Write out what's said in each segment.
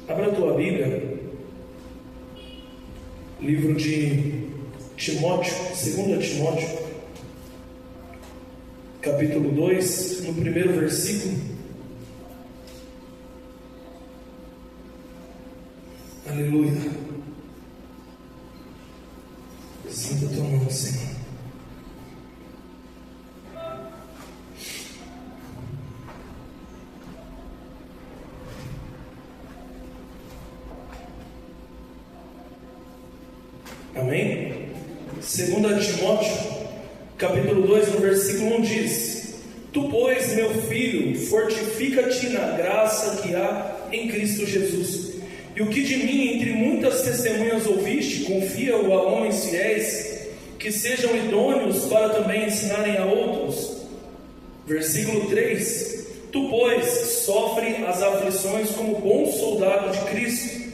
Abra a tua Bíblia, livro de Timóteo, 2 Timóteo, capítulo 2, no primeiro versículo. Aleluia. Sinta a tua mão, Senhor. Amém? 2 Timóteo, capítulo 2, no versículo 1 diz: Tu, pois, meu filho, fortifica-te na graça que há em Cristo Jesus. E o que de mim, entre muitas testemunhas ouviste, confia-o a homens fiéis, que sejam idôneos para também ensinarem a outros. Versículo 3: Tu, pois, sofre as aflições como bom soldado de Cristo.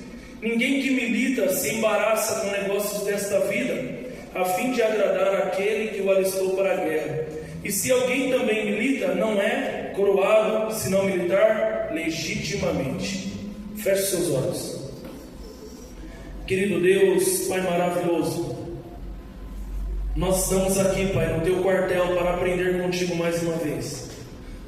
Ninguém que milita se embaraça com negócios desta vida, a fim de agradar aquele que o alistou para a guerra. E se alguém também milita, não é coroado, se não militar legitimamente. Feche seus olhos. Querido Deus, Pai maravilhoso, nós estamos aqui, Pai, no Teu quartel para aprender contigo mais uma vez.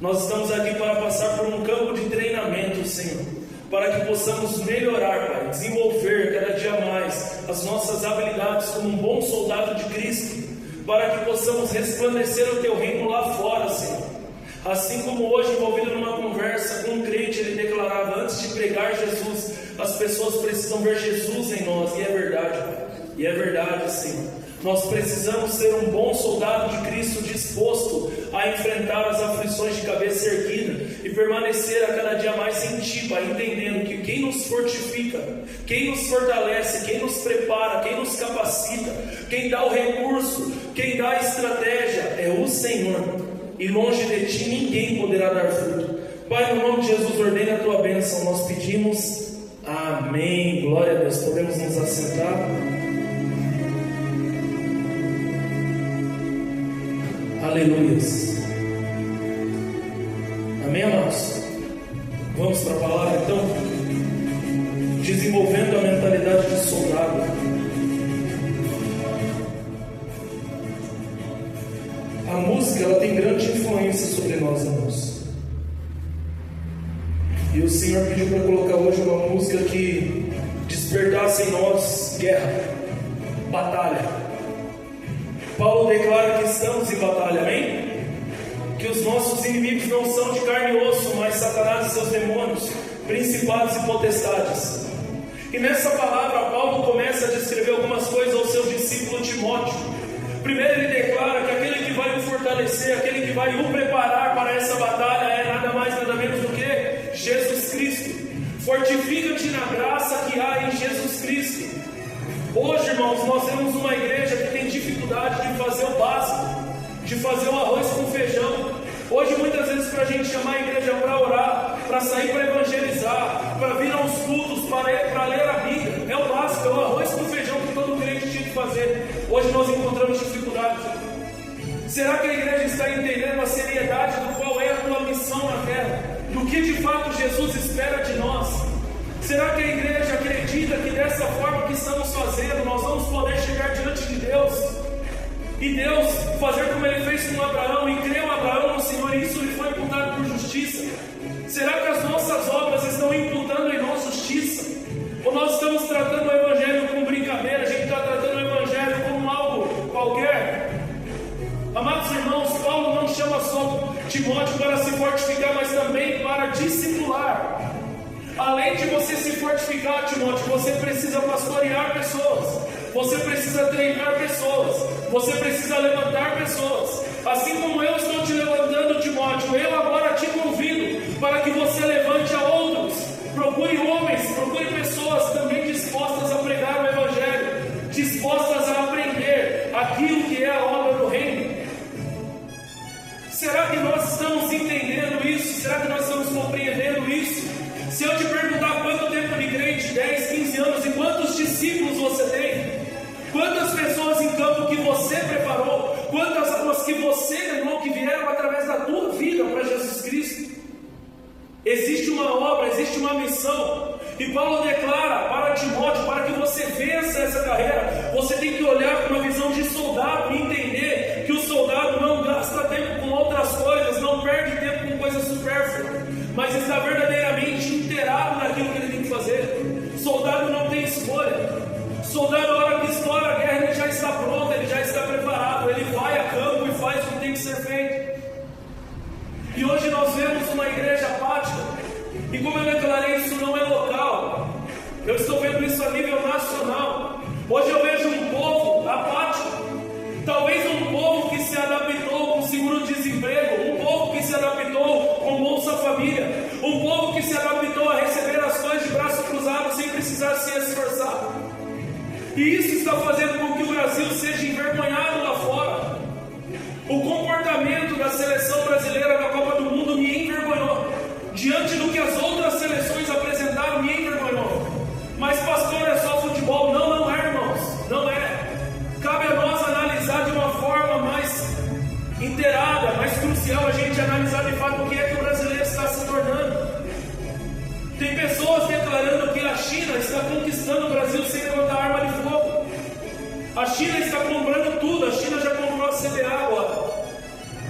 Nós estamos aqui para passar por um campo de treinamento, Senhor, para que possamos melhorar, Pai, desenvolver cada dia mais as nossas habilidades como um bom soldado de Cristo, para que possamos resplandecer o Teu reino lá fora, Senhor. Assim como hoje, envolvido numa conversa com um crente, ele declarava: antes de pregar Jesus, as pessoas precisam ver Jesus em nós. E é verdade, Pai. E é verdade, Senhor. Nós precisamos ser um bom soldado de Cristo, disposto a enfrentar as aflições de cabeça erguida e permanecer a cada dia mais em Ti, Pai, entendendo que quem nos fortifica, quem nos fortalece, quem nos prepara, quem nos capacita, quem dá o recurso, quem dá a estratégia é o Senhor. E longe de Ti ninguém poderá dar fruto. Pai, no nome de Jesus, ordena a Tua bênção, nós pedimos. Amém. Glória a Deus. Podemos nos assentar. Aleluias. Amém, amados? Vamos para a palavra então. Desenvolvendo a mentalidade de soldado. A música, ela tem grande influência sobre nós, irmãos. E o Senhor pediu para colocar hoje uma música que despertasse em nós guerra, batalha. Paulo declara que estamos em batalha, amém? Que os nossos inimigos não são de carne e osso, mas Satanás e seus demônios, principados e potestades. E nessa palavra, Paulo começa a descrever algumas coisas ao seu discípulo Timóteo. Primeiro ele declara que aquele que vai o fortalecer, aquele que vai o preparar para essa batalha é nada mais, nada menos do que Jesus Cristo. Fortifica-te na graça que há em Jesus Cristo. Hoje, irmãos, nós temos uma igreja que tem dificuldade de fazer o básico, de fazer o arroz com feijão. Hoje, muitas vezes, para a gente chamar a igreja para orar, para sair para evangelizar, para vir aos cultos, para ler a Bíblia, é o básico, é o arroz com feijão que todo crente tinha que fazer. Hoje nós encontramos dificuldades. Será que a igreja está entendendo a seriedade do qual é a tua missão na terra? Do que de fato Jesus espera de nós? Será que a igreja acredita que dessa forma que estamos fazendo, nós vamos poder chegar diante de Deus? E Deus fazer como Ele fez com Abraão, e creu Abraão no Senhor, e isso lhe foi imputado por justiça? Será que as nossas obras estão imputando em nós justiça? Ou nós estamos tratando o Evangelho como brincadeira? A gente está tratando o Evangelho como algo qualquer? Amados irmãos, Paulo não chama só Timóteo para se fortificar, mas também para discipular. Além de você se fortificar, Timóteo, você precisa pastorear pessoas, você precisa treinar pessoas, você precisa levantar pessoas. Assim como eu estou te levantando, Timóteo, eu agora te convido para que você levante a outros. Procure homens, procure pessoas também dispostas a pregar o Evangelho, dispostas a aprender aquilo que é a obra do reino. Será que nós estamos entendendo isso? Será que nós estamos compreendendo isso? Se eu te perguntar quanto tempo de crente, 10, 15 anos, e quantos discípulos você tem? Quantas pessoas em campo que você preparou? Quantas almas que você ganhou, que vieram através da tua vida para Jesus Cristo? Existe uma obra, existe uma missão. E Paulo declara para Timóteo, para que você vença essa carreira, você tem que olhar com uma visão de soldado e entender que o soldado não gasta tempo com outras coisas, não perde tempo com coisas supérfluas, mas está verdadeiramente inteirado naquilo que ele tem que fazer. Soldado não tem escolha. Soldado, na hora que estoura a guerra, ele já está pronto, ele já está preparado, ele vai a campo e faz o que tem que ser feito. E hoje nós vemos uma igreja apática. E como eu declarei, isso não é local. Eu estou vendo isso a nível nacional. Hoje eu vejo um povo apático. Talvez um povo que se adaptou com seguro-desemprego, um povo que se adaptou com Bolsa Família, um povo que se adaptou a receber as coisas de braço cruzado sem precisar se esforçar. E isso está fazendo com que o Brasil seja envergonhado lá fora. O comportamento da seleção brasileira na Copa do Mundo me envergonhou. Diante do que as outras seleções apresentaram, me envergonhou. Mas pastor, é só futebol? Não é, irmãos, não é. Cabe a nós analisar de uma forma mais inteirada, mais crucial, a gente analisar de fato o que é que o brasileiro está se tornando. Tem pessoas declarando que a China está conquistando o Brasil sem levantar arma de fogo. A China está comprando tudo, a China já comprou a CBA agora.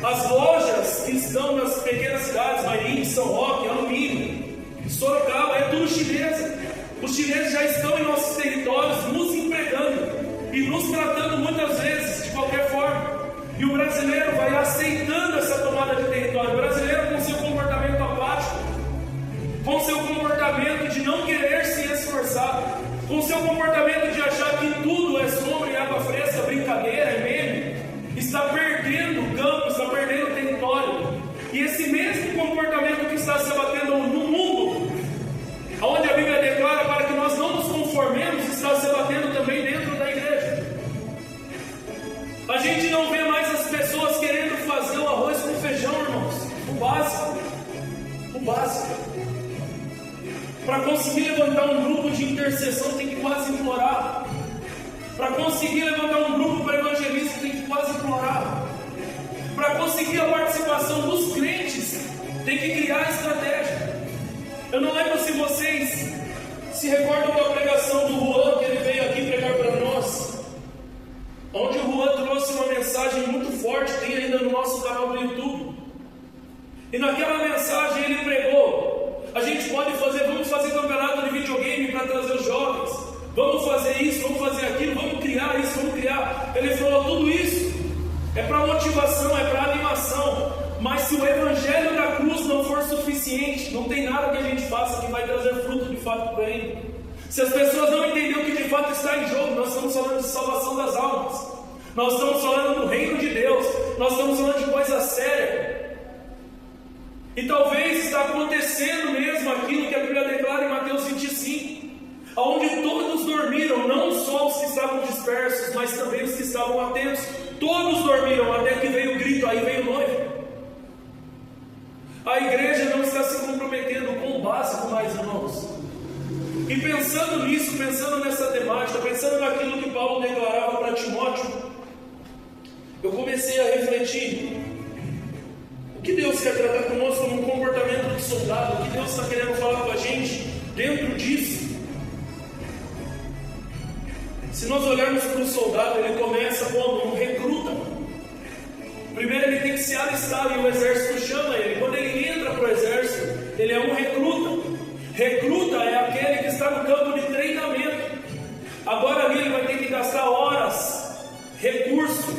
As lojas que estão nas pequenas cidades, Mairink, São Roque, Alumínio, Sorocaba, é tudo chinesa. Os chineses já estão em nossos territórios, nos empregando e nos tratando muitas vezes de qualquer forma. E o brasileiro vai aceitando essa tomada de território. O brasileiro, com seu comportamento apático, com seu comportamento de não querer se esforçar, com seu comportamento de achar que tudo é sombra e água fresca, brincadeira, é meme, está perdendo campo, está perdendo território. E esse mesmo comportamento que está se abatendo no mundo, onde a Bíblia declara para que nós não nos conformemos, está se abatendo também dentro da igreja. A gente não vê mais as pessoas querendo fazer o arroz com feijão, irmãos. O básico. O básico. Para conseguir levantar um grupo de intercessão tem que quase implorar. Para conseguir levantar um grupo para evangelismo tem que quase implorar. Para conseguir a participação dos crentes tem que criar estratégia. Eu não lembro se vocês se recordam da pregação do Juan, que ele veio aqui pregar para nós, onde o Juan trouxe uma mensagem muito forte, tem ainda no nosso canal do YouTube. E naquela mensagem ele pregou: a gente pode fazer, vamos fazer campeonato de videogame para trazer os jovens, vamos fazer isso, vamos fazer aquilo, vamos criar isso, vamos criar. Ele falou: tudo isso é para motivação, é para animação. Mas se o evangelho da cruz não for suficiente, não tem nada que a gente faça que vai trazer fruto de fato para ele. Se as pessoas não entenderem o que de fato está em jogo, nós estamos falando de salvação das almas, nós estamos falando do reino de Deus, nós estamos falando de coisa séria. E talvez está acontecendo mesmo aquilo que a Bíblia declara em Mateus 25, onde todos dormiram, não só os que estavam dispersos, mas também os que estavam atentos. Todos dormiram até que veio o grito, aí veio o noivo. A igreja não está se comprometendo com o básico mais, irmãos. E pensando nisso, pensando nessa temática, pensando naquilo que Paulo declarava para Timóteo, eu comecei a refletir: o que Deus quer tratar conosco num comportamento de soldado? O que Deus está querendo falar com a gente dentro disso? Se nós olharmos para o soldado, ele começa como um recruta. Primeiro ele tem que se alistar e o exército chama ele. Quando ele entra para o exército, ele é um recruta. Recruta é aquele que está no campo de treinamento. Agora ali ele vai ter que gastar horas, recurso,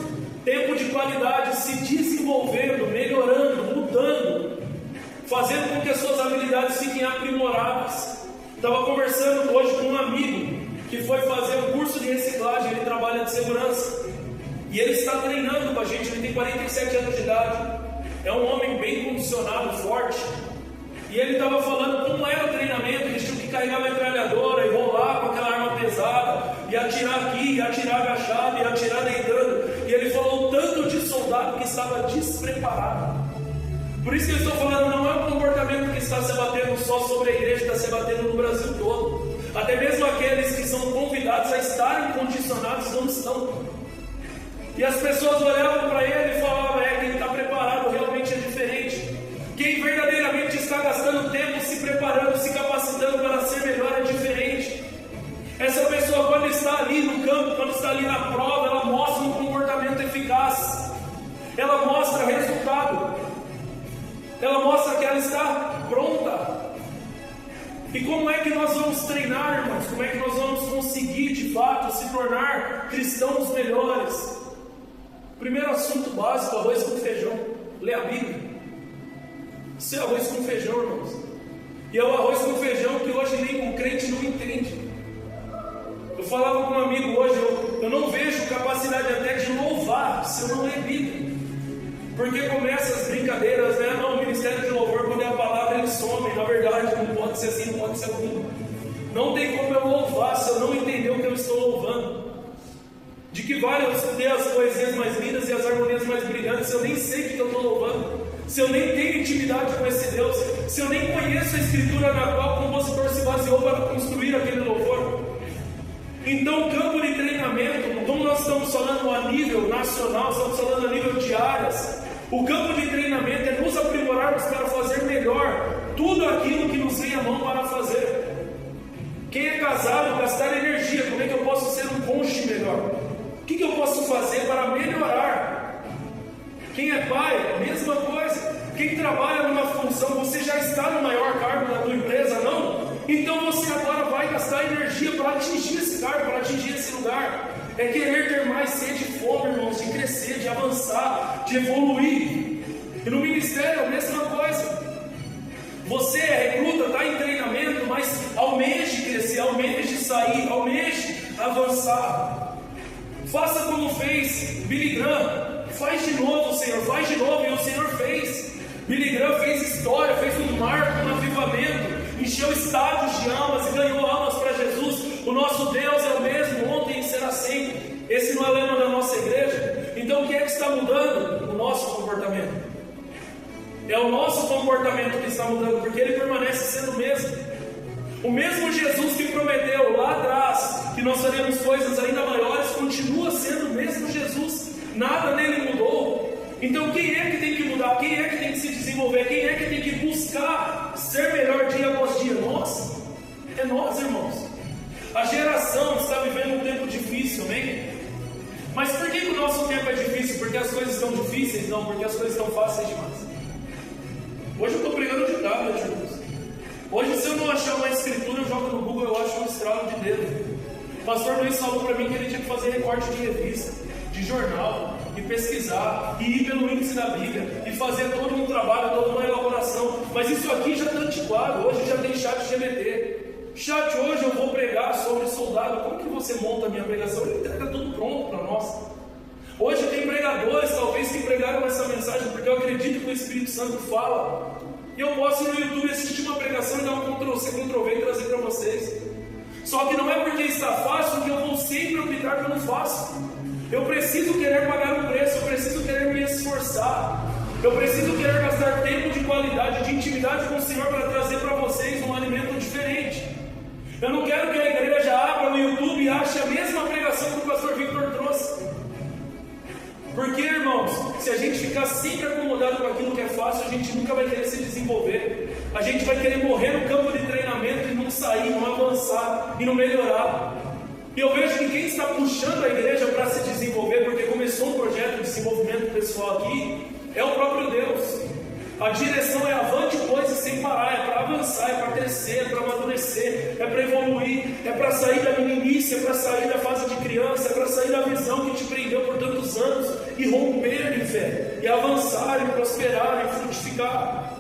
tempo de qualidade, se desenvolvendo, melhorando, mudando, fazendo com que as suas habilidades fiquem aprimoradas. Estava conversando hoje com um amigo que foi fazer um curso de reciclagem, ele trabalha de segurança. E ele está treinando com a gente, ele tem 47 anos de idade. É um homem bem condicionado, forte. E ele estava falando como era o treinamento. Eles tinham que carregar a metralhadora e rolar com aquela arma pesada, e atirar aqui, e atirar agachado, e atirar deitando. E ele falou o tanto de soldado que estava despreparado. Por isso que eu estou falando, não é um comportamento que está se abatendo só sobre a igreja, está se abatendo no Brasil todo. Até mesmo aqueles que são convidados a estarem condicionados não estão. E as pessoas olhavam para ele e falavam: quem está preparado realmente é diferente. Quem verdadeiramente está gastando tempo se preparando, se capacitando para ser melhor é como é que nós vamos treinar, irmãos? Como é que nós vamos conseguir de fato se tornar cristãos melhores? Primeiro assunto básico: arroz com feijão. Lê a Bíblia. Isso é arroz com feijão, irmãos. E é o arroz com feijão que hoje nem o crente não entende. Eu falava com um amigo hoje, eu não vejo capacidade até de louvar se eu não ler Bíblia. Porque começa as brincadeiras, né? Não, o ministério de louvor, quando é a palavra, ele some. Na verdade, não pode ser assim, não pode ser assim. Não tem como eu louvar se eu não entender o que eu estou louvando. De que vale eu ter as poesias mais lindas e as harmonias mais brilhantes se eu nem sei o que eu estou louvando? Se eu nem tenho intimidade com esse Deus? Se eu nem conheço a escritura na qual o compositor se baseou para construir aquele louvor? Então, campo de treinamento, como nós estamos falando a nível nacional, estamos falando a nível de áreas, o campo de treinamento é nos aprimorarmos para fazer melhor tudo aquilo que nos vem à mão para fazer. Quem é casado, gastar energia, como é que eu posso ser um cônjuge melhor? O que eu posso fazer para melhorar? Quem é pai, mesma coisa. Quem trabalha numa função, você já está no maior cargo da tua empresa, não? Então você agora vai gastar energia para atingir esse cargo, para atingir esse lugar. É querer ter mais sede e fome, irmãos, de crescer, de avançar, de evoluir. E no ministério é a mesma coisa. Você é recruta, está em treinamento, mas almeje crescer, almeje sair, almeje avançar. Faça como fez Billy Graham. Faz de novo, Senhor, faz de novo. E o Senhor fez. Billy Graham fez história, fez um marco, um avivamento, encheu estádios de almas e ganhou almas para Jesus. O nosso Deus é o mesmo, ontem e será sempre. Esse não é o lema da nossa igreja. Então o que é que está mudando? O nosso comportamento. É o nosso comportamento que está mudando, porque ele permanece sendo o mesmo. O mesmo Jesus que prometeu lá atrás que nós faríamos coisas ainda maiores, continua sendo o mesmo Jesus. Nada nele mudou. Então quem é que tem que mudar? Quem é que tem que se desenvolver? Quem é que tem que buscar ser melhor dia após dia? Nós. É nós, irmãos. A geração está vivendo um tempo difícil, amém? Mas por que o nosso tempo é difícil? Porque as coisas estão difíceis? Não, porque as coisas estão fáceis demais. Hoje eu estou pregando de tablet, irmãos. Hoje, se eu não achar uma escritura, eu jogo no Google, eu acho um estralo de dedo. O pastor Luiz falou para mim que ele tinha que fazer recorte de revista, de jornal, e pesquisar, e ir pelo índice da Bíblia, e fazer todo um trabalho, toda uma elaboração. Mas isso aqui já está antiquado, hoje já tem chat GBT. Chat, hoje eu vou pregar sobre soldado. Como que você monta a minha pregação? Ele entrega tudo pronto para nós. Hoje tem pregadores, talvez, que pregaram essa mensagem, porque eu acredito que o Espírito Santo fala. E eu posso ir no YouTube assistir uma pregação e dar um Ctrl+C, Ctrl+V e trazer para vocês. Só que não é porque está fácil que eu vou sempre optar pelo fácil. Eu preciso querer pagar um preço, eu preciso querer me esforçar. Eu preciso querer gastar tempo de qualidade, de intimidade com o Senhor para trazer para vocês um alimento diferente. Eu não quero que a igreja abra no YouTube e ache a mesma pregação que o pastor Victor trouxe. Porque, irmãos, se a gente ficar sempre acomodado com aquilo que é fácil, a gente nunca vai querer se desenvolver. A gente vai querer morrer no campo de treinamento e não sair, não avançar e não melhorar. E eu vejo que quem está puxando a igreja para se desenvolver, porque começou um projeto de desenvolvimento pessoal aqui, é o próprio Deus. A direção é avante, pois, e sem parar. É para avançar, é para crescer, é para amadurecer, é para evoluir, é para sair da meninice, é para sair da fase de criança, é para sair da visão que te prendeu por tantos anos e romper em fé, e avançar, e prosperar, e frutificar.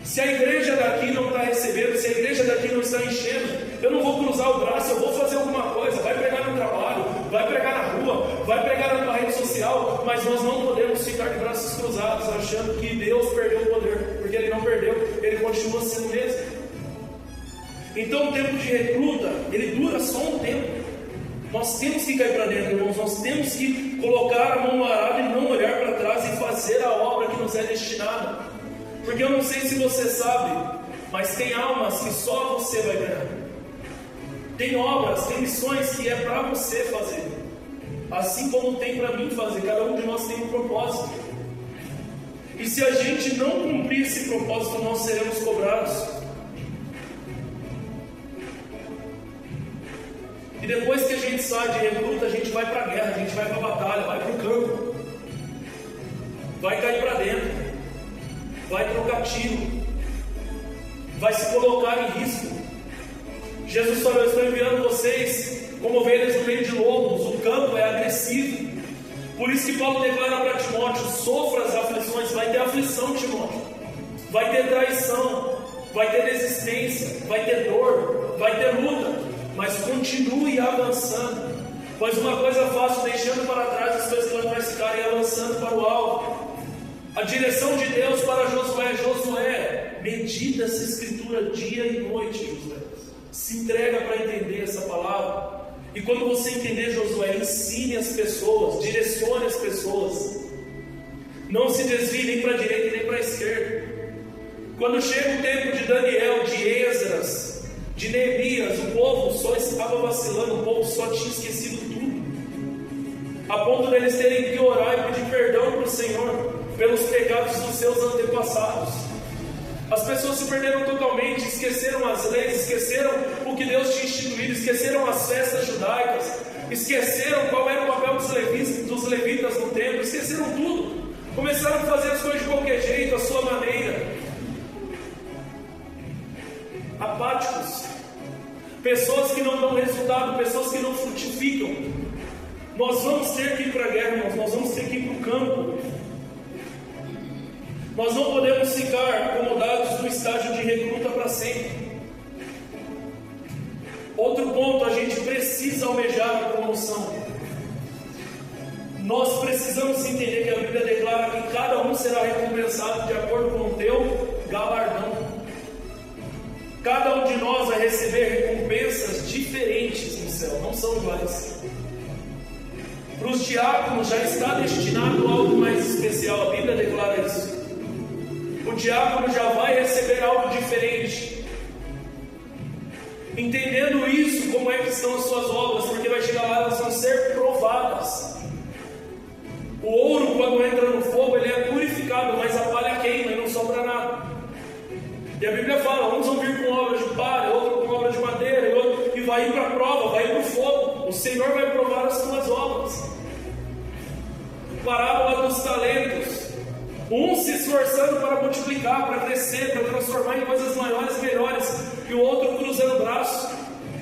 Se a igreja daqui não está recebendo, se a igreja daqui não está enchendo, eu não vou cruzar o braço, eu vou fazer alguma coisa. Vai pregar no trabalho, vai pregar na rua, vai pregar na tua rede social, mas nós não podemos ficar de braços cruzados achando que Deus perdeu o poder, porque Ele não perdeu, Ele continua sendo o mesmo. Então o tempo de recruta, ele dura só um tempo. Nós temos que cair para dentro, irmãos. Nós temos que colocar a mão no arado e não olhar para trás e fazer a obra que nos é destinada. Porque eu não sei se você sabe, mas tem almas que só você vai ganhar. Tem obras, tem missões que é para você fazer, assim como tem para mim fazer. Cada um de nós tem um propósito. E se a gente não cumprir esse propósito, nós seremos cobrados. E depois que a gente sai de recruta, a gente vai para a guerra, a gente vai para a batalha, vai para o campo, vai cair para dentro, vai trocar tiro, vai se colocar em risco. Jesus falou: eu estou enviando vocês como ovelhas no meio de lobos. O campo é agressivo. Por isso que Paulo declara para Timóteo: sofra as aflições. Vai ter aflição, Timóteo. Vai ter traição, vai ter resistência, vai ter dor, vai ter luta. Mas continue avançando. Pois uma coisa fácil, deixando para trás as coisas que lá atrás ficarem, avançando para o alto. A direção de Deus para Josué: Josué, medita essa escritura dia e noite, Josué. Se entrega para entender essa palavra. E quando você entender, Josué, ensine as pessoas, direcione as pessoas. Não se desvie nem para a direita nem para a esquerda. Quando chega o tempo de Daniel, de Esdras, de Neemias, o povo só estava vacilando, o povo só tinha esquecido tudo, a ponto deles terem que orar e pedir perdão para o Senhor pelos pecados dos seus antepassados. As pessoas se perderam totalmente, esqueceram as leis, esqueceram o que Deus tinha instituído, esqueceram as festas judaicas, esqueceram qual era o papel dos levitas no templo, esqueceram tudo, começaram a fazer as coisas de qualquer jeito, à sua maneira. Apáticos, pessoas que não dão resultado, pessoas que não frutificam. Nós vamos ter que ir para a guerra, irmãos, nós vamos ter que ir para o campo. Nós não podemos ficar acomodados no estágio de recruta para sempre. Outro ponto, a gente precisa almejar a promoção. Nós precisamos entender que a Bíblia declara que cada um será recompensado de acordo com o teu galardão. Cada um de nós vai receber recompensas diferentes no céu, não são iguais. Para os diáconos já está destinado algo mais especial, a Bíblia declara isso. O diácono já vai receber algo diferente. Entendendo isso, como é que estão as suas obras, porque vai chegar lá, elas vão ser provadas. O ouro, quando entra no fogo, ele é purificado, mas a palha queima e não sobra nada. E a Bíblia fala: uns vão vir com obras de palha, outro com obras de madeira, e vai ir para a prova, vai ir para o fogo. O Senhor vai provar as tuas obras. Parábola dos talentos. Um se esforçando para multiplicar, para crescer, para transformar em coisas maiores e melhores, e o outro cruzando o braço.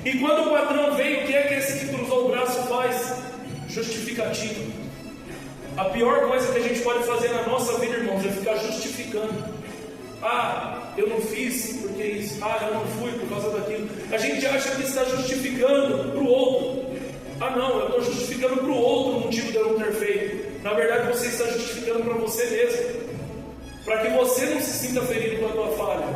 E quando o patrão vem, o que é que esse que cruzou o braço faz? Justificativo. A pior coisa que a gente pode fazer na nossa vida, irmãos, é ficar justificando. Ah, eu não fiz porque isso. Ah, eu não fui por causa daquilo. A gente acha que está justificando para o outro. Ah, não, eu estou justificando para o outro o motivo de eu não ter feito. Na verdade, você está justificando para você mesmo, para que você não se sinta ferido com a tua falha.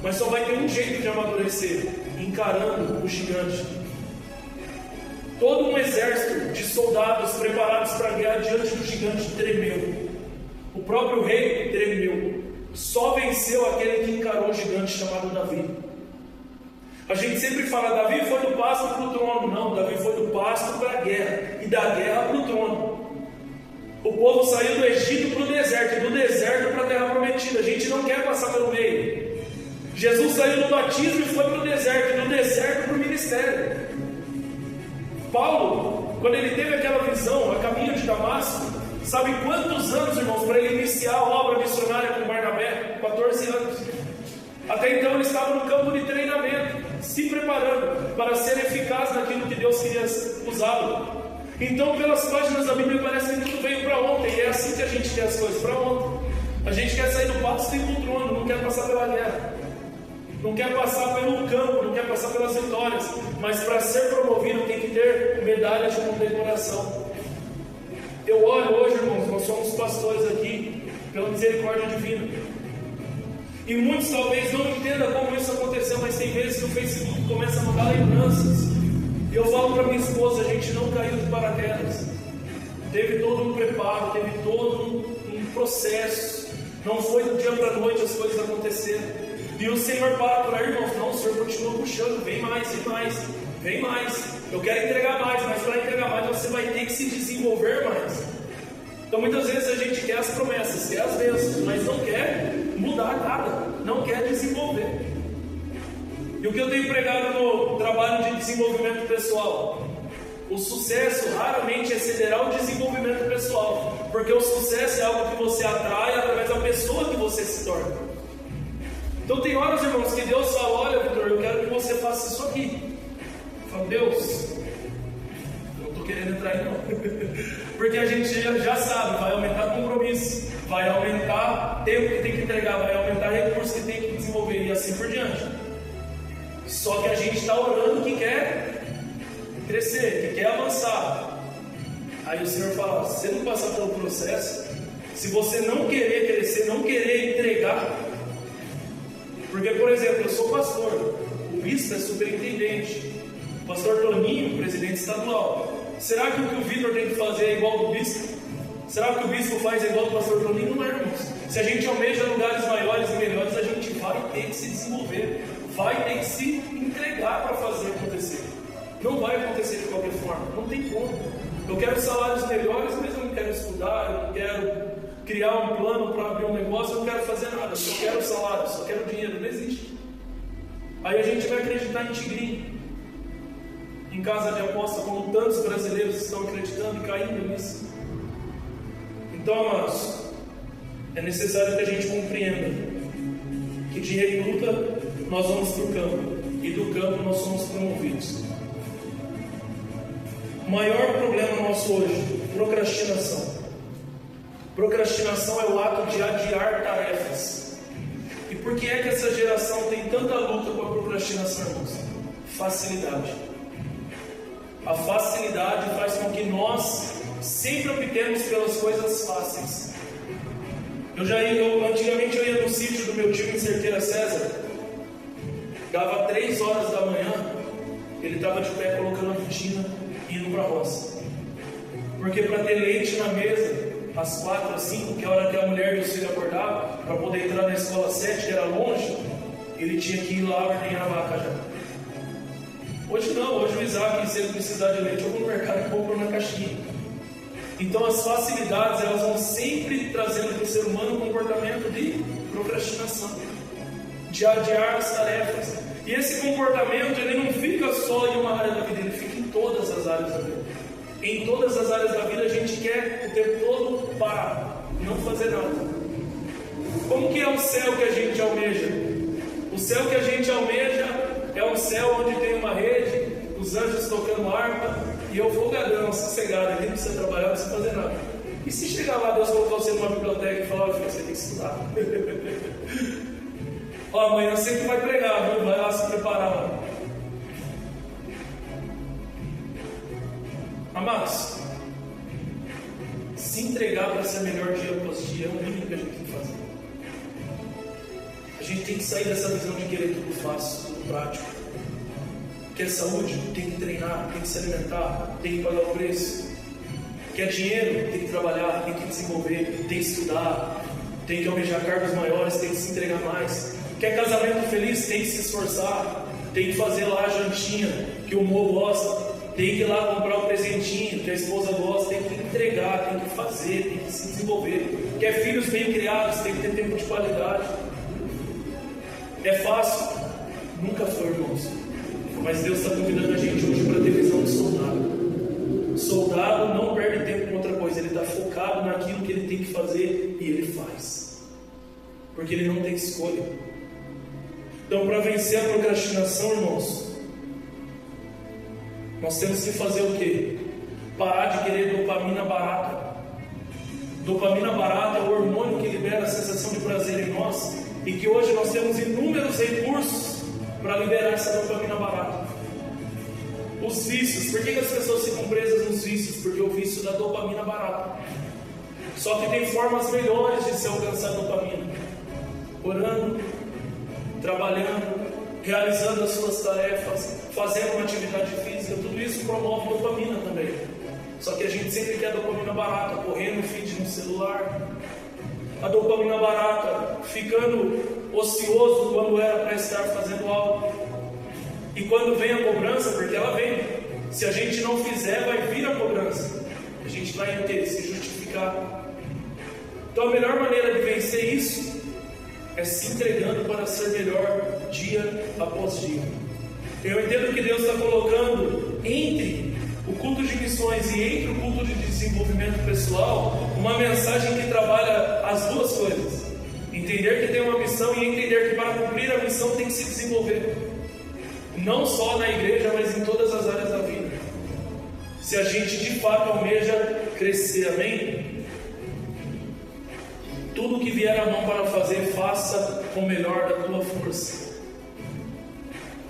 Mas só vai ter um jeito de amadurecer: encarando o gigante. Todo um exército de soldados preparados para a guerra diante do gigante tremeu. O próprio rei tremeu. Só venceu aquele que encarou o gigante chamado Davi. A gente sempre fala: Davi foi do pasto para o trono. Não, Davi foi do pasto para a guerra, e da guerra para o trono. O povo saiu do Egito para o deserto, e do deserto para a terra prometida. A gente não quer passar pelo meio. Jesus saiu do batismo e foi para o deserto, e do deserto para o ministério. Paulo, quando ele teve aquela visão a caminho de Damasco, sabe quantos anos, irmãos, para ele iniciar a obra missionária com Barnabé? 14 anos. Até então ele estava no campo de treinamento, se preparando para ser eficaz naquilo que Deus queria usá-lo. Então, pelas páginas da Bíblia, parece que tudo veio para ontem. E é assim que a gente quer as coisas, para ontem. A gente quer sair do pasto e ir para o trono, não quer passar pela guerra, não quer passar pelo campo, não quer passar pelas vitórias. Mas para ser promovido tem que ter medalha de condecoração. Eu olho hoje, irmãos, nós somos pastores aqui, pela misericórdia divina. E muitos talvez não entendam como isso aconteceu, mas tem vezes que o Facebook começa a mandar lembranças. E eu falo para minha esposa: a gente não caiu de paraquedas. Teve todo um preparo, teve todo um processo. Não foi do dia para a noite as coisas aconteceram. E o Senhor para por aí, irmãos: não, o Senhor continua puxando, vem mais, vem mais, vem mais. Eu quero entregar mais, mas para entregar mais você vai ter que se desenvolver mais. Então muitas vezes a gente quer as promessas, quer as bênçãos, mas não quer mudar nada, não quer desenvolver. E o que eu tenho pregado no trabalho de desenvolvimento pessoal: o sucesso raramente excederá o desenvolvimento pessoal, porque o sucesso é algo que você atrai através da pessoa que você se torna. Então tem horas, irmãos, que Deus fala: olha, Vitor, eu quero que você faça isso aqui. aqui. Eu falo, Deus, eu não estou querendo entrar aí não. Porque a gente já sabe, vai aumentar compromisso, vai aumentar tempo que tem que entregar, vai aumentar recursos que tem que desenvolver e assim por diante. Só que a gente está orando que quer crescer, que quer avançar. Aí o Senhor fala, se você não passar pelo processo, se você não querer crescer, não querer entregar, porque, por exemplo, eu sou pastor, o bispo é superintendente, o pastor Toninho, presidente estadual. Será que o que o Vitor tem que fazer é igual ao do bispo? Será que o que o bispo faz é igual ao do pastor Toninho? Não é, irmãos. Se a gente almeja lugares maiores e melhores, a gente vai ter que se desenvolver, vai ter que se entregar para fazer acontecer. Não vai acontecer de qualquer forma, não tem como. Eu quero salários melhores, mas eu não quero estudar, eu não quero criar um plano para abrir um negócio, eu não quero fazer nada, eu só quero salário, só quero dinheiro, não existe. Aí a gente vai acreditar em tigrinho, em casa de aposta, como tantos brasileiros estão acreditando e caindo nisso. Então, amados, é necessário que a gente compreenda que de recruta nós vamos para o campo, e do campo nós somos promovidos. O maior problema nosso hoje, procrastinação. Procrastinação é o ato de adiar tarefas. E por que é que essa geração tem tanta luta com a procrastinação, irmãos? Facilidade. A facilidade faz com que nós sempre optemos pelas coisas fáceis. Antigamente eu ia no sítio do meu tio em Cerqueira César, dava 3 horas da manhã, ele estava de pé colocando a botina e indo para a roça. Porque para ter leite na mesa, às 4, às 5, que é a hora que a mulher e os filhos acordavam, para poder entrar na escola 7, que era longe, ele tinha que ir lá ordenhar a vaca já. Hoje não, hoje o Isaac, se ele precisar de leite, eu vou no mercado e compro na caixinha. Então as facilidades, elas vão sempre trazendo para o ser humano um comportamento de procrastinação, de adiar as tarefas. E esse comportamento, ele não fica só em uma área da vida, ele fica em todas as áreas da vida. Em todas as áreas da vida a gente quer o tempo todo parar, não fazer nada. Como que é o céu que a gente almeja? O céu que a gente almeja é um céu onde tem uma rede, os anjos tocando harpa, e eu folgadão, sossegado, aqui não precisa trabalhar, não precisa fazer nada. E se chegar lá, Deus colocar você numa biblioteca e falar, olha, filho, você tem que estudar. Ó, amanhã você que vai pregar, viu? Vai lá se preparar lá. Amados, se entregar para ser melhor dia após dia é o mínimo que a gente tem que fazer. A gente tem que sair dessa visão de querer tudo fácil, tudo prático. Quer saúde? Tem que treinar, tem que se alimentar, tem que pagar o preço. Quer dinheiro? Tem que trabalhar, tem que desenvolver, tem que estudar, tem que almejar cargos maiores, tem que se entregar mais. Quer casamento feliz? Tem que se esforçar, tem que fazer lá a jantinha que o Mo gosta. Tem que ir lá comprar um presentinho que a esposa gosta, tem que entregar, tem que fazer, tem que se desenvolver. Quer filhos bem criados, tem que ter tempo de qualidade. É fácil? Nunca foi, irmãos. Mas Deus está convidando a gente hoje para ter visão de soldado. Soldado não perde tempo com outra coisa, ele está focado naquilo que ele tem que fazer e ele faz. Porque ele não tem escolha. Então, para vencer a procrastinação, irmãos, nós temos que fazer o quê? Parar de querer dopamina barata. Dopamina barata é o hormônio que libera a sensação de prazer em nós, e que hoje nós temos inúmeros recursos para liberar essa dopamina barata. Os vícios, por que as pessoas ficam presas nos vícios? Porque o vício dá dopamina barata. Só que tem formas melhores de se alcançar dopamina: orando, trabalhando, realizando as suas tarefas, fazendo uma atividade física. Tudo isso promove dopamina também. Só que a gente sempre quer dopamina barata, correndo no feed no celular. A dopamina barata, ficando ocioso quando era para estar fazendo algo. E quando vem a cobrança, porque ela vem, se a gente não fizer, vai vir a cobrança. A gente vai ter se justificar. Então a melhor maneira de vencer isso é se entregando para ser melhor dia após dia. Eu entendo que Deus está colocando entre o culto de missões e entre o culto de desenvolvimento pessoal uma mensagem que trabalha as duas coisas: entender que tem uma missão e entender que para cumprir a missão tem que se desenvolver. não só na igreja, mas em todas as áreas da vida. Se a gente de fato almeja crescer, amém? Tudo que vier à mão para fazer, faça com o melhor da tua força.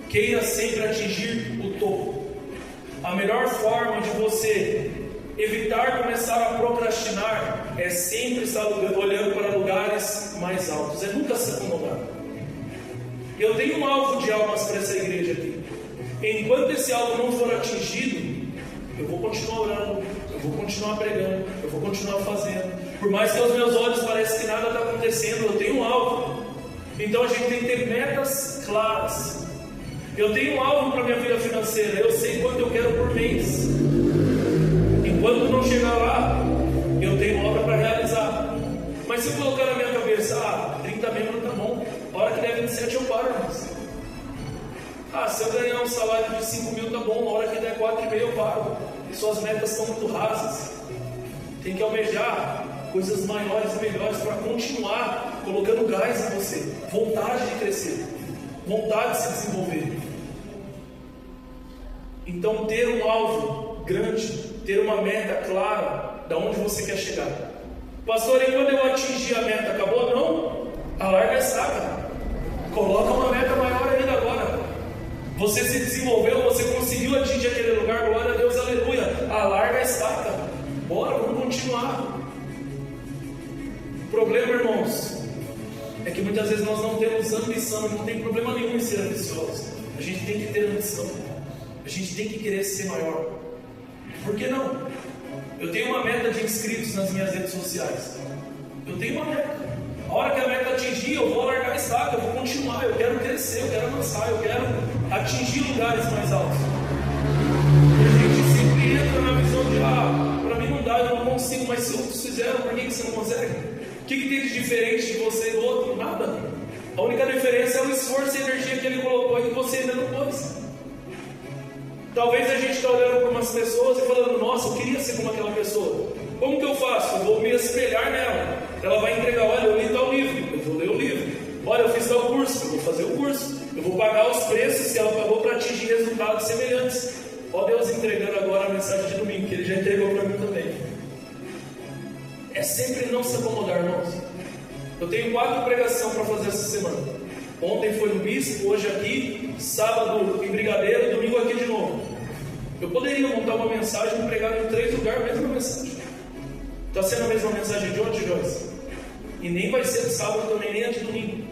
Queira sempre atingir o topo. A melhor forma de você evitar começar a procrastinar é sempre estar olhando para lugares mais altos, é nunca se acomodar. Eu tenho um alvo de almas para essa igreja aqui. Enquanto esse alvo não for atingido, eu vou continuar orando, eu vou continuar pregando, eu vou continuar fazendo. Por mais que aos meus olhos pareça que nada está acontecendo, eu tenho um alvo. Então a gente tem que ter metas claras. Eu tenho um alvo para a minha vida financeira, eu sei quanto eu quero por mês. Enquanto não chegar lá, eu tenho obra para realizar. Mas se eu colocar na minha cabeça, 30 membros tá bom, a hora que der 27 eu paro. Se eu ganhar um salário de 5 mil tá bom, a hora que der 4,5 eu paro. E suas metas estão muito rasas. Tem que almejar coisas maiores e melhores para continuar colocando gás em você, vontade de crescer, vontade de se desenvolver. Então ter um alvo grande, ter uma meta clara de onde você quer chegar. Pastor, e quando eu atingir a meta, acabou? Não, alarga a estaca, coloca uma meta maior ainda agora. Você se desenvolveu, você conseguiu atingir aquele lugar, glória a Deus, aleluia. Alarga a estaca, bora, vamos continuar. O problema, irmãos, é que muitas vezes nós não temos ambição. Não tem problema nenhum em ser ambicioso. A gente tem que ter ambição, a gente tem que querer ser maior. Por que não? Eu tenho uma meta de inscritos nas minhas redes sociais. Eu tenho uma meta. A hora que a meta atingir, eu vou largar a estaca, eu vou continuar, eu quero crescer, eu quero avançar, eu quero atingir lugares mais altos. E a gente sempre entra na visão de, para mim não dá, eu não consigo, mas se outros fizeram, por que você não consegue? O que tem de diferente de você e do outro? Nada. A única diferença é o esforço e a energia que ele colocou e que você ainda não pôs. Talvez a gente está olhando para umas pessoas e falando, nossa, eu queria ser como aquela pessoa. Como que eu faço? Eu vou me espelhar nela. Ela vai entregar, olha, eu li tal livro, eu vou ler o livro. Olha, eu fiz tal curso, eu vou fazer o curso. Eu vou pagar os preços que ela pagou para atingir resultados semelhantes. Ó Deus entregando agora a mensagem de domingo, que Ele já entregou para mim também. É sempre não se acomodar, irmãos. Eu tenho 4 pregações para fazer essa semana. Ontem foi no Bispo, hoje aqui, sábado em Brigadeiro, domingo aqui de novo. Eu poderia montar uma mensagem e pregar em 3 lugares, a mesma mensagem. Está sendo a mesma mensagem de ontem, Joyce? E nem vai ser de sábado também, nem a de domingo.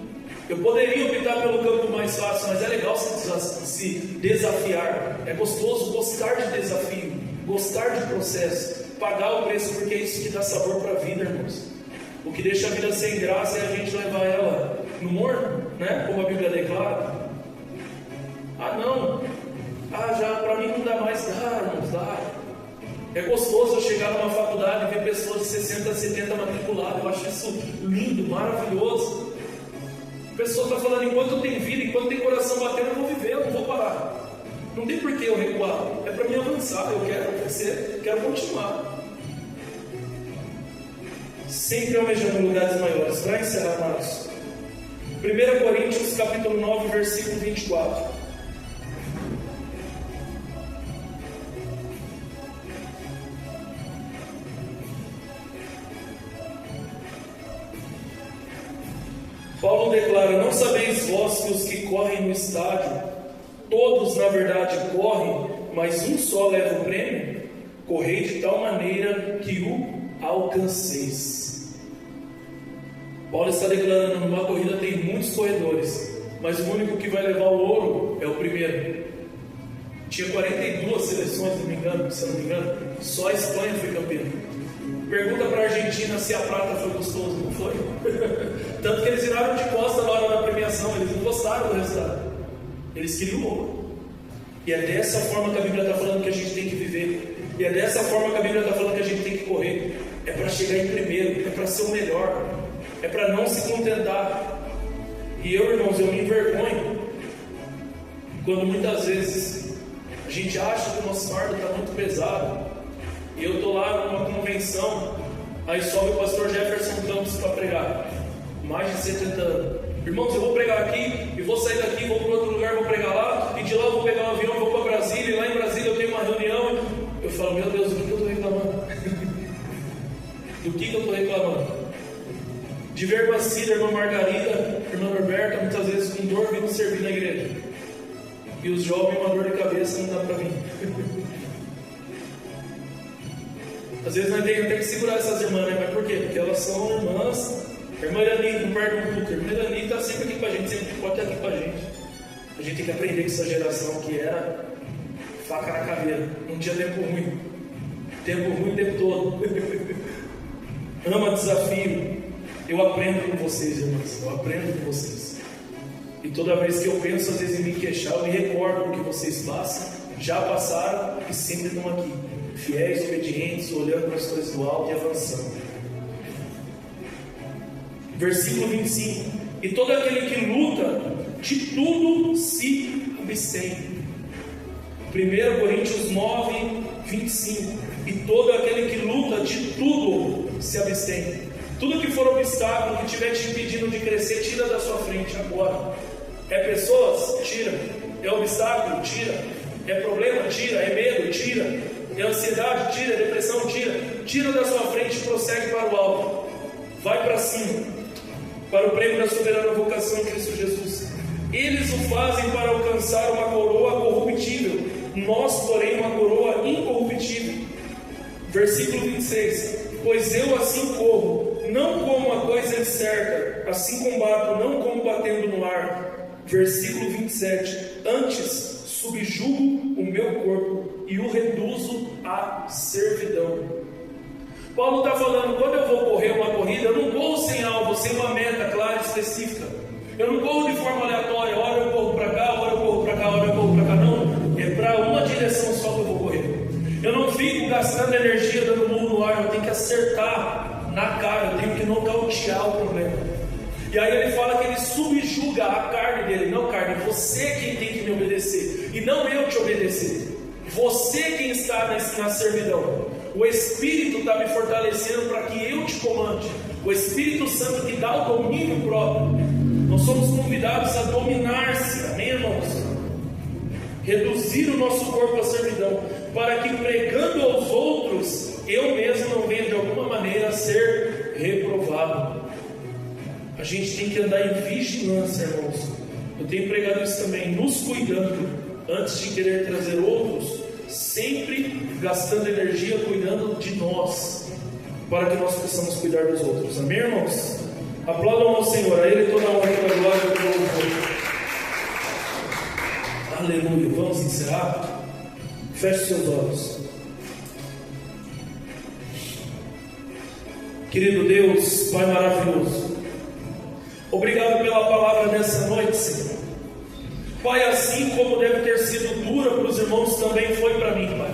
Eu poderia optar pelo campo mais fácil, mas é legal se desafiar. É gostoso gostar de desafio, gostar de processo, pagar o preço, porque é isso que dá sabor para a vida, irmãos. O que deixa a vida sem graça é a gente levar ela no morno, né? Como a Bíblia declara. Não. Já para mim não dá mais. Dá, irmãos, dá. É gostoso eu chegar numa faculdade e ver pessoas de 60, 70 matriculadas. Eu acho isso lindo, maravilhoso. A pessoa está falando, enquanto tem vida, enquanto tem coração batendo, eu vou viver, eu não vou parar. Não tem por que eu recuar. É para mim avançar, eu quero crescer, eu quero continuar. Sempre almejando lugares maiores. Para encerrar, amados, 1 Coríntios capítulo 9, versículo 24. Paulo declara, não sabeis vós que os que correm no estádio, todos na verdade correm, mas um só leva o prêmio? Correi de tal maneira que o alcanceis. Paulo está declarando, numa corrida tem muitos corredores, mas o único que vai levar o ouro é o primeiro. Tinha 42 seleções, se eu não me engano, só a Espanha foi campeã. Pergunta para a Argentina se a prata foi gostosa, não foi? Tanto que eles viraram de costa na hora da premiação, eles não gostaram do resultado, eles queriam ouro. E é dessa forma que a Bíblia está falando que a gente tem que viver, e é dessa forma que a Bíblia está falando que a gente tem que correr. É para chegar em primeiro, é para ser o melhor, é para não se contentar. E eu, irmãos, eu me envergonho quando muitas vezes a gente acha que o nosso fardo está muito pesado. E eu estou lá numa convenção, aí sobe o pastor Jefferson Campos para pregar, mais de 70 anos. Irmãos, eu vou pregar aqui e vou sair daqui, vou para outro lugar, vou pregar lá, e de lá eu vou pegar um avião, vou para Brasília, e lá em Brasília eu tenho uma reunião. Eu falo, meu Deus, do que eu estou reclamando? Do que eu estou reclamando? De ver irmã Cida, irmã Margarida, irmã Norberta, muitas vezes com dor, vindo servir na igreja. E os jovens, uma dor de cabeça, não dá para vir. Às vezes nós temos até que segurar essas irmãs, né? Mas por quê? Porque elas são irmãs. A irmã Iranita, não perde um culto. A irmã Iranita está sempre aqui com a gente, sempre pode estar aqui com a gente. A gente tem que aprender com essa geração que era faca na caveira. Não tinha tempo ruim. Tempo ruim o tempo todo. Ama desafio. Eu aprendo com vocês, irmãs. Eu aprendo com vocês. E toda vez que eu penso, às vezes, em me queixar, eu me recordo do que vocês passam, já passaram e sempre estão aqui. Fiéis, obedientes, olhando para as coisas do alto e avançando. Versículo 25. E todo aquele que luta, de tudo se abstém. 1 Coríntios 9, 25. E todo aquele que luta, de tudo se abstém. Tudo que for obstáculo, que estiver te impedindo de crescer, tira da sua frente agora. É pessoas? Tira. É obstáculo? Tira. É problema? Tira. É medo? Tira. É ansiedade? Tira. É depressão? Tira. Tira da sua frente e prossegue para o alto. Vai para cima. Para o prêmio da soberana vocação em Cristo Jesus. Eles o fazem para alcançar uma coroa corruptível, nós, porém, uma coroa incorruptível. Versículo 26. Pois eu assim corro, não como a coisa incerta, assim combato, não como batendo no ar. Versículo 27. Antes subjugo o meu corpo e o reduzo à servidão. Paulo está falando, quando eu vou correr uma corrida, eu não corro sem alvo, sem uma meta clara e específica. Eu não corro de forma aleatória, hora eu corro para cá, hora eu corro para cá, hora eu corro para cá, não. É para uma direção só que eu vou correr. Eu não fico gastando energia dando murro no ar, eu tenho que acertar na cara, eu tenho que nocautear o problema. E aí ele fala que ele subjuga a carne dele. Não, carne, você é quem tem que me obedecer, e não eu te obedecer. Você quem está na servidão. O Espírito está me fortalecendo para que eu te comande. O Espírito Santo que dá o domínio próprio. Nós somos convidados a dominar-se, amém, irmãos? Reduzir o nosso corpo à servidão, para que pregando aos outros, eu mesmo não venha de alguma maneira a ser reprovado. A gente tem que andar em vigilância, irmãos. Eu tenho pregado isso também, nos cuidando, antes de querer trazer outros, sempre gastando energia cuidando de nós, para que nós possamos cuidar dos outros. Amém, irmãos? Aplaudam ao Senhor, a Ele toda a honra e toda a glória e todo o louvor. Aleluia. Vamos encerrar? Feche seus olhos. Querido Deus, Pai maravilhoso, obrigado pela palavra dessa noite, Senhor. Pai, assim como deve ter sido dura para os irmãos, também foi para mim, Pai.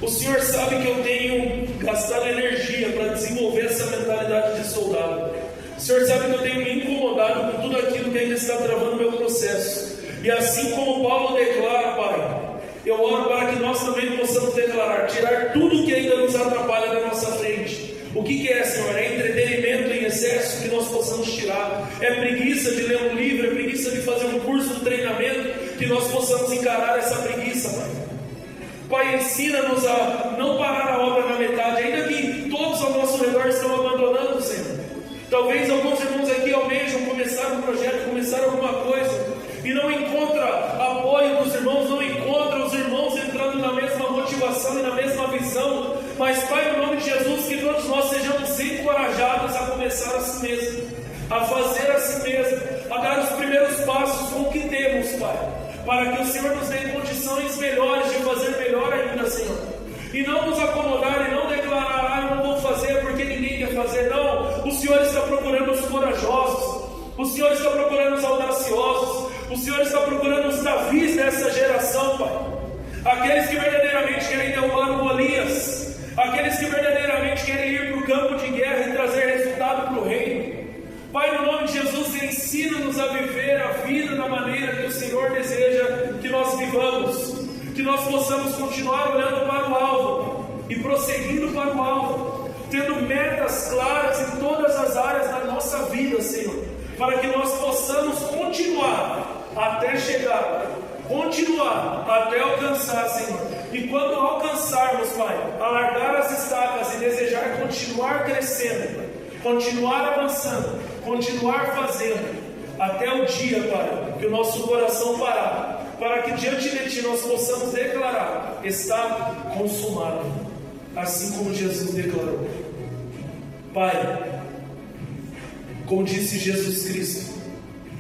O Senhor sabe que eu tenho gastado energia para desenvolver essa mentalidade de soldado. O Senhor sabe que eu tenho me incomodado com tudo aquilo que ainda está travando o meu processo. E assim como Paulo declara, Pai, eu oro para que nós também possamos declarar, tirar tudo que ainda nos atrapalha da nossa frente. O que é, Senhor? É entretenimento em excesso que nós possamos tirar. É preguiça de ler um livro, é preguiça de fazer um curso de treinamento, que nós possamos encarar essa preguiça, Pai. Pai, ensina-nos a não parar a obra na metade, ainda que todos ao nosso redor estão abandonando, Senhor. Talvez alguns irmãos aqui almejam começar um projeto, começar alguma coisa, e não encontra apoio dos irmãos, não encontra os irmãos entrando na mesma motivação e na mesma visão. Mas, Pai, no nome de Jesus, que todos nós sejamos encorajados a começar a si mesmo, a fazer a si mesmo, a dar os primeiros passos com o que temos, Pai, para que o Senhor nos dê condições melhores de fazer melhor ainda, Senhor. E não nos acomodar e não declarar, eu não vou fazer porque ninguém quer fazer. Não, o Senhor está procurando os corajosos, o Senhor está procurando os audaciosos, o Senhor está procurando os Davis dessa geração, Pai. Aqueles que verdadeiramente querem derrubar o Golias, aqueles que verdadeiramente querem ir para o campo de guerra e trazer resultado para o reino. Pai, no nome de Jesus, ensina-nos a viver a vida da maneira que o Senhor deseja que nós vivamos, que nós possamos continuar olhando para o alvo e prosseguindo para o alvo, tendo metas claras em todas as áreas da nossa vida, Senhor, para que nós possamos continuar até chegar, continuar até alcançar, Senhor. E quando alcançarmos, Pai, alargar as estacas e desejar continuar crescendo, continuar avançando, continuar fazendo, até o dia, Pai, que o nosso coração parar, para que diante de Ti nós possamos declarar: está consumado, assim como Jesus declarou. Pai, como disse Jesus Cristo,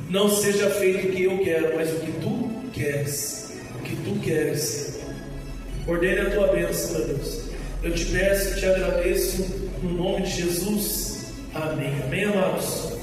não seja feito o que eu quero, mas o que Tu queres, o que Tu queres, Senhor. Ordene a Tua bênção, meu Deus. Eu te peço, te agradeço, no nome de Jesus. Amém. Amém, amados.